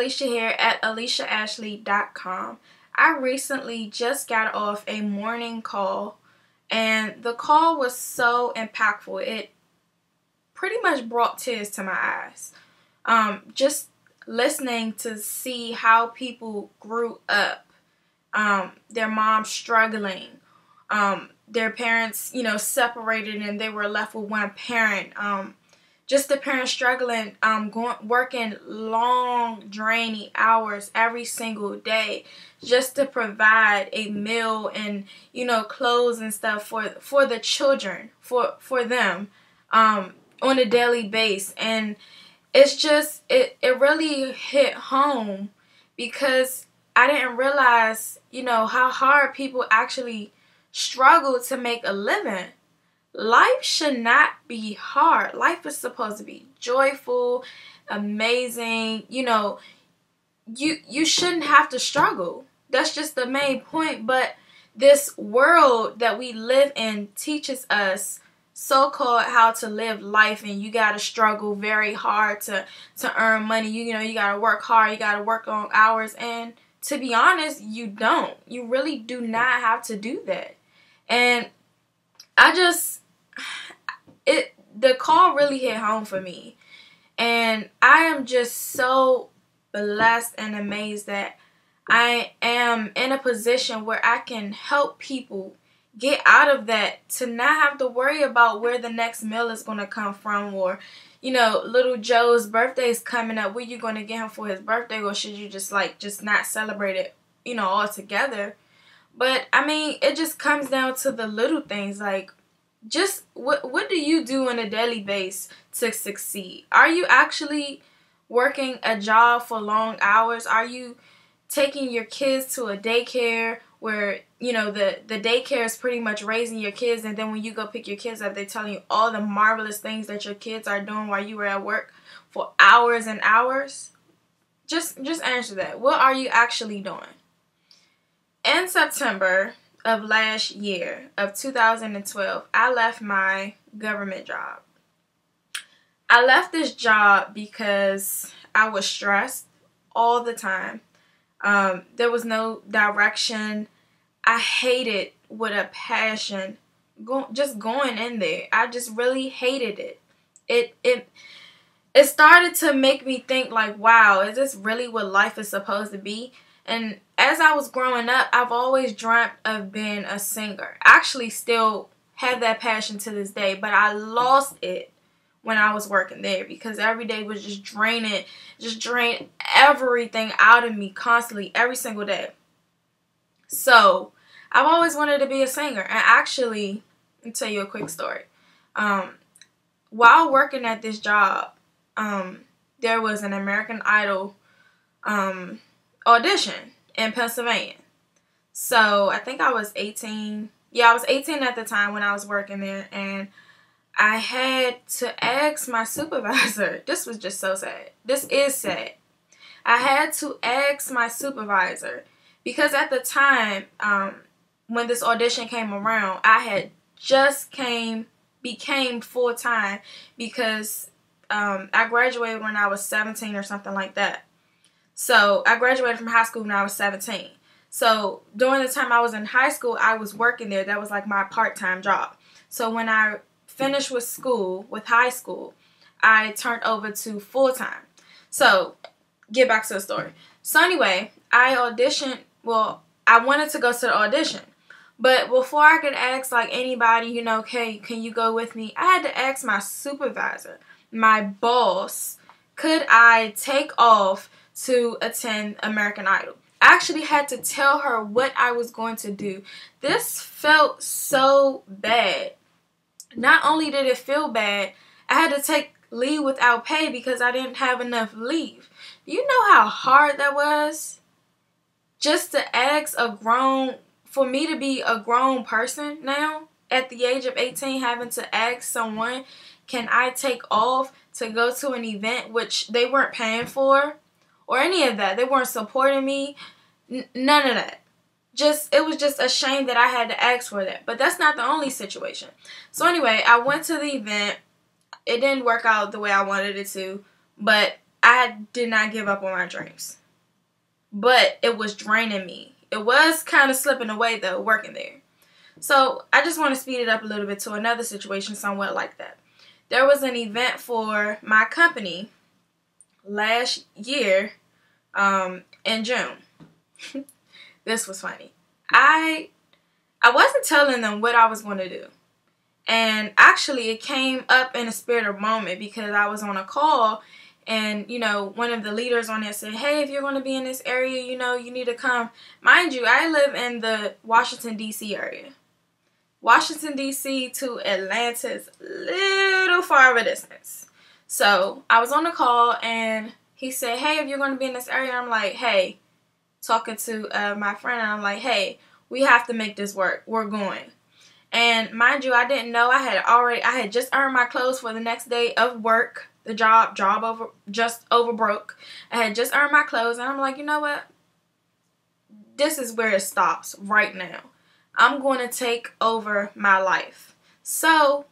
Alisha here at AlishaAshley.com. I recently just got off a morning call, and the call was so impactful. It pretty much brought tears to my eyes. Just listening to see how people grew up, their mom struggling, their parents, separated and they were left with one parent. Just the parents struggling, working long, draining hours every single day just to provide a meal and, clothes and stuff for the children, for them, on a daily basis. And it's just, it really hit home because I didn't realize, how hard people actually struggle to make a living. Life should not be hard. Life is supposed to be joyful, amazing. You shouldn't have to struggle. That's just the main point. But this world that we live in teaches us so-called how to live life, and you got to struggle very hard to earn money. You got to work hard. You got to work long hours. And to be honest, you don't. You really do not have to do that. And the call really hit home for me. And I am just so blessed and amazed that I am in a position where I can help people get out of that, to not have to worry about where the next meal is going to come from, or, little Joe's birthday is coming up. What are you going to get him for his birthday? Or should you just not celebrate it, altogether? But, I mean, it just comes down to the little things, just what do you do on a daily basis to succeed? Are you actually working a job for long hours? Are you taking your kids to a daycare where, the daycare is pretty much raising your kids, and then when you go pick your kids up, they're telling you all the marvelous things that your kids are doing while you were at work for hours and hours? Just answer that. What are you actually doing? In September of last year, of 2012, I left my government job. I left this job because I was stressed all the time. There was no direction. I hated with a passion just going in there. I just really hated it. It started to make me think wow, is this really what life is supposed to be? And as I was growing up, I've always dreamt of being a singer. I actually still have that passion to this day, but I lost it when I was working there because every day was just drain everything out of me constantly, every single day. So I've always wanted to be a singer. And actually, let me tell you a quick story. While working at this job, there was an American Idol audition in Pennsylvania. So I think I was 18. Yeah, I was 18 at the time when I was working there, and I had to ask my supervisor. This was just so sad. This is sad. I had to ask my supervisor because at the time, when this audition came around, I had just became full-time because I graduated when I was 17 or something like that. So I graduated from high school when I was 17. So during the time I was in high school, I was working there. That was my part-time job. So when I finished with high school, I turned over to full-time. So get back to the story. So anyway, I auditioned. Well, I wanted to go to the audition. But before I could ask anybody, hey, can you go with me? I had to ask my supervisor, my boss, could I take off to attend American Idol. I actually had to tell her what I was going to do. This felt so bad. Not only did it feel bad, I had to take leave without pay because I didn't have enough leave. Do you know how hard that was? Just to ask for me to be a grown person now, at the age of 18, having to ask someone, can I take off to go to an event which they weren't paying for? Or any of that. They weren't supporting me. None of that. It was just a shame that I had to ask for that. But that's not the only situation. So anyway, I went to the event. It didn't work out the way I wanted it to. But I did not give up on my dreams. but it was draining me. It was kind of slipping away though, working there. So I just want to speed it up a little bit to another situation somewhat like that. There was an event for my company last year in June. This was funny. I wasn't telling them what I was going to do. And actually it came up in a spirit of moment because I was on a call and, you know, one of the leaders on it said, hey, if you're going to be in this area, you know, you need to come. Mind you, I live in the Washington, D.C. area. Washington, D.C. to Atlanta is a little far of a distance. So I was on the call and he said, hey, if you're going to be in this area, I'm like, hey, talking to my friend, and I'm like, hey, we have to make this work. We're going. And mind you, I didn't know I had just earned my clothes for the next day of work. The job just over broke. I had just earned my clothes, and I'm like, you know what? This is where it stops right now. I'm going to take over my life. So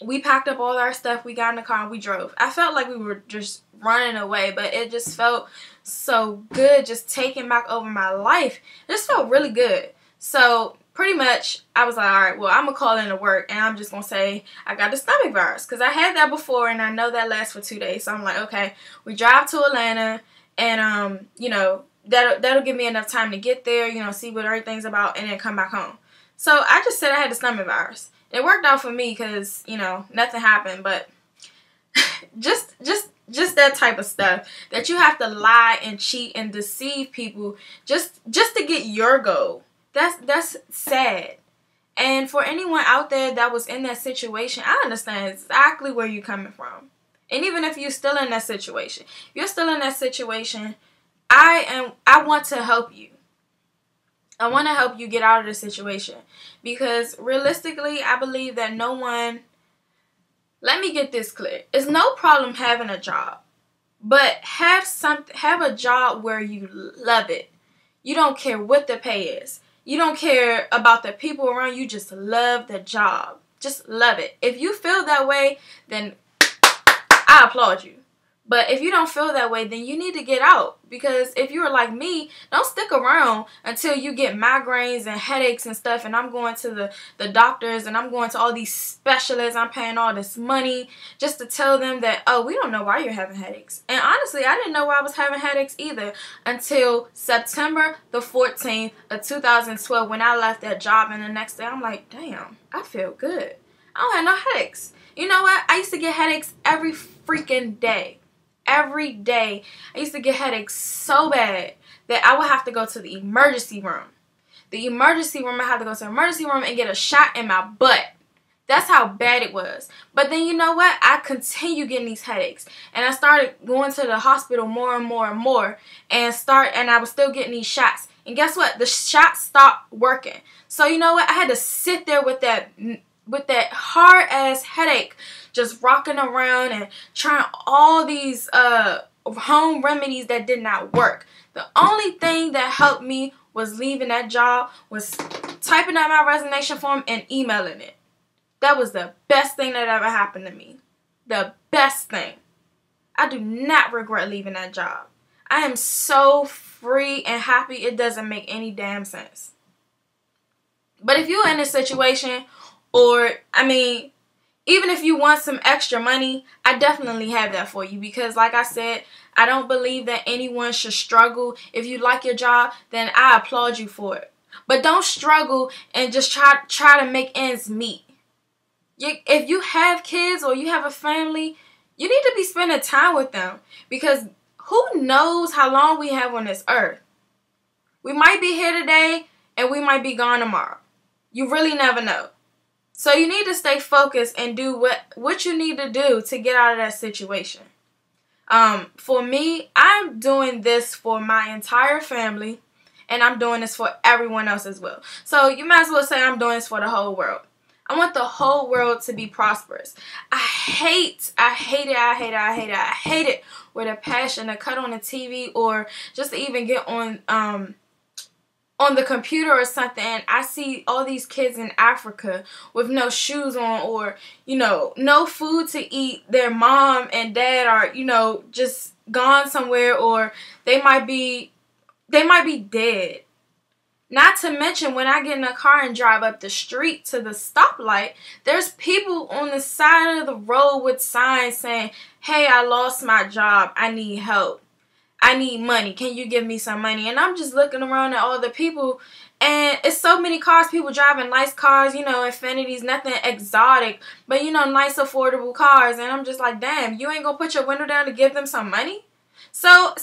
we packed up all our stuff. We got in the car and we drove. I felt like we were just running away, but it just felt so good just taking back over my life. It just felt really good. So pretty much I was like, all right, well, I'm going to call in to work and I'm just going to say I got the stomach virus because I had that before and I know that lasts for 2 days. So I'm like, okay, we drive to Atlanta and, you know, that'll give me enough time to get there, you know, see what everything's about and then come back home. So I just said I had the stomach virus. It worked out for me because, you know, nothing happened, but just that type of stuff that you have to lie and cheat and deceive people just to get your goal. That's sad. And for anyone out there that was in that situation, I understand exactly where you're coming from. And even if you're still in that situation, I want to help you. I want to help you get out of the situation because realistically, I believe that no one, let me get this clear. It's no problem having a job, but have a job where you love it. You don't care what the pay is. You don't care about the people around you. Just love the job. Just love it. If you feel that way, then I applaud you. But if you don't feel that way, then you need to get out. Because if you're like me, don't stick around until you get migraines and headaches and stuff. And I'm going to the doctors and I'm going to all these specialists. I'm paying all this money just to tell them that, oh, we don't know why you're having headaches. And honestly, I didn't know why I was having headaches either until September the 14th of 2012 when I left that job. And the next day, I'm like, damn, I feel good. I don't have no headaches. You know what? I used to get headaches every freaking day. Every day, I used to get headaches so bad that I would have to go to the emergency room. I had to go to the emergency room and get a shot in my butt. That's how bad it was. But then you know what? I continued getting these headaches. And I started going to the hospital more and more and more. And I was still getting these shots. And guess what? The shots stopped working. So you know what? I had to sit there with that hard ass headache, just rocking around and trying all these home remedies that did not work. The only thing that helped me was leaving that job, was typing out my resignation form and emailing it. That was the best thing that ever happened to me. The best thing. I do not regret leaving that job. I am so free and happy it doesn't make any damn sense. But if you're in a situation, or, I mean, even if you want some extra money, I definitely have that for you. Because like I said, I don't believe that anyone should struggle. If you like your job, then I applaud you for it. But don't struggle and just try to make ends meet. If you have kids or you have a family, you need to be spending time with them. Because who knows how long we have on this earth. We might be here today and we might be gone tomorrow. You really never know. So you need to stay focused and do what you need to do to get out of that situation. For me, I'm doing this for my entire family, and I'm doing this for everyone else as well. So you might as well say I'm doing this for the whole world. I want the whole world to be prosperous. I hate it with a passion to cut on the TV or just to even get on the computer or something, and I see all these kids in Africa with no shoes on or, you know, no food to eat. Their mom and dad are, you know, just gone somewhere, or they might be they might be dead. Not to mention, when I get in a car and drive up the street to the stoplight, there's people on the side of the road with signs saying, hey, I lost my job. I need help. I need money. Can you give me some money? And I'm just looking around at all the people, and it's so many cars, people driving nice cars, you know, Infinities, nothing exotic, but, you know, nice affordable cars. And I'm just like, damn, you ain't gonna put your window down to give them some money? So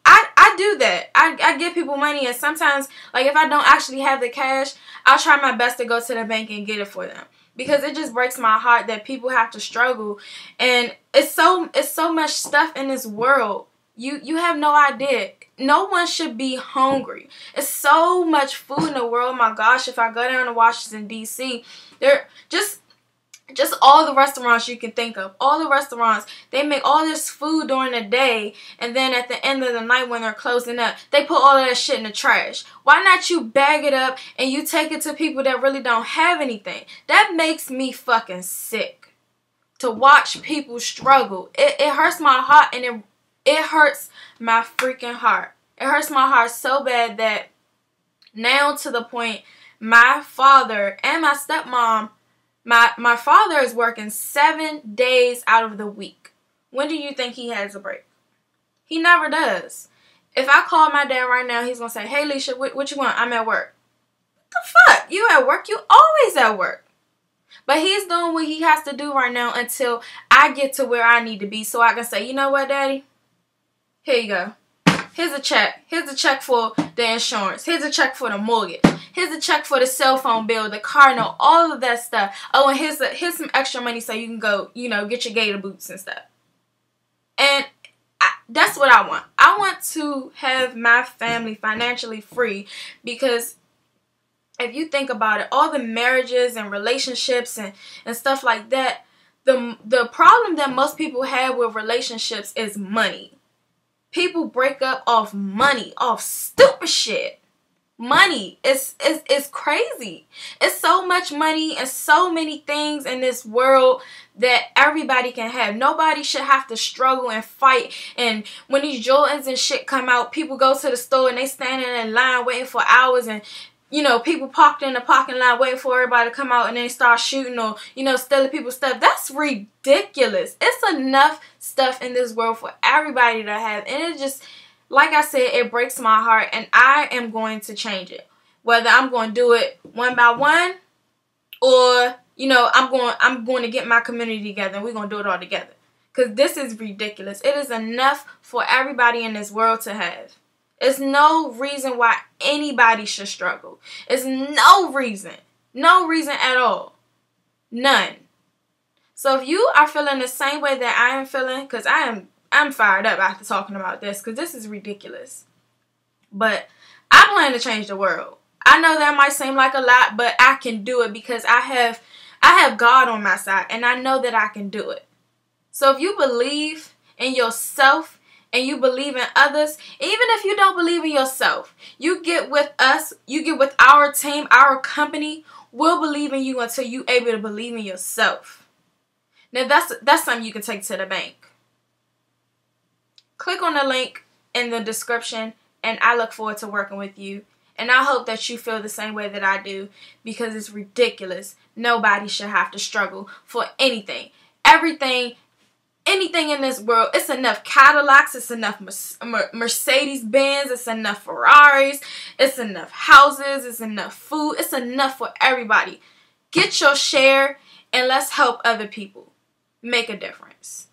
I do that. I give people money, and sometimes, like, if I don't actually have the cash, I'll try my best to go to the bank and get it for them, because it just breaks my heart that people have to struggle. And it's so much stuff in this world. You have no idea. No one should be hungry. It's so much food in the world. My gosh, if I go down to Washington, D.C., there just all the restaurants you can think of. All the restaurants, they make all this food during the day, and then at the end of the night when they're closing up, they put all of that shit in the trash. Why not you bag it up and you take it to people that really don't have anything? That makes me fucking sick to watch people struggle. It hurts my heart, and it hurts my freaking heart. It hurts my heart so bad that now, to the point, my father and my stepmom, my father is working 7 days out of the week. When do you think he has a break? He never does. If I call my dad right now, he's going to say, hey, Alisha, what you want? I'm at work. What the fuck? You at work? You always at work. But he's doing what he has to do right now until I get to where I need to be, so I can say, you know what, Daddy? Here you go. Here's a check. Here's a check for the insurance. Here's a check for the mortgage. Here's a check for the cell phone bill, the car note, all of that stuff. Oh, and here's some extra money so you can go, you know, get your gator boots and stuff. And that's what I want. I want to have my family financially free, because if you think about it, all the marriages and relationships and stuff like that, the problem that most people have with relationships is money. People break up off money, off stupid shit. Money is crazy. It's so much money and so many things in this world that everybody can have. Nobody should have to struggle and fight. And when these Jordans and shit come out, people go to the store and they standing in line waiting for hours, and you know, people parked in the parking lot waiting for everybody to come out, and then start shooting or, you know, stealing people's stuff. That's ridiculous. It's enough stuff in this world for everybody to have. And it just, like I said, it breaks my heart, and I am going to change it. Whether I'm going to do it one by one, or, you know, I'm going to get my community together and we're going to do it all together. Because this is ridiculous. It is enough for everybody in this world to have. There's no reason why anybody should struggle. There's no reason. No reason at all. None. So if you are feeling the same way that I am feeling, because I'm fired up after talking about this, because this is ridiculous. But I plan to change the world. I know that might seem like a lot, but I can do it because I have God on my side, and I know that I can do it. So if you believe in yourself and you believe in others, even if you don't believe in yourself, you get with us, you get with our team, our company, we'll believe in you until you're able to believe in yourself. Now that's something you can take to the bank. Click on the link in the description, and I look forward to working with you. And I hope that you feel the same way that I do, because it's ridiculous. Nobody should have to struggle for anything. Anything in this world. It's enough Cadillacs, it's enough Mercedes-Benz, it's enough Ferraris, it's enough houses, it's enough food, it's enough for everybody. Get your share, and let's help other people. Make a difference.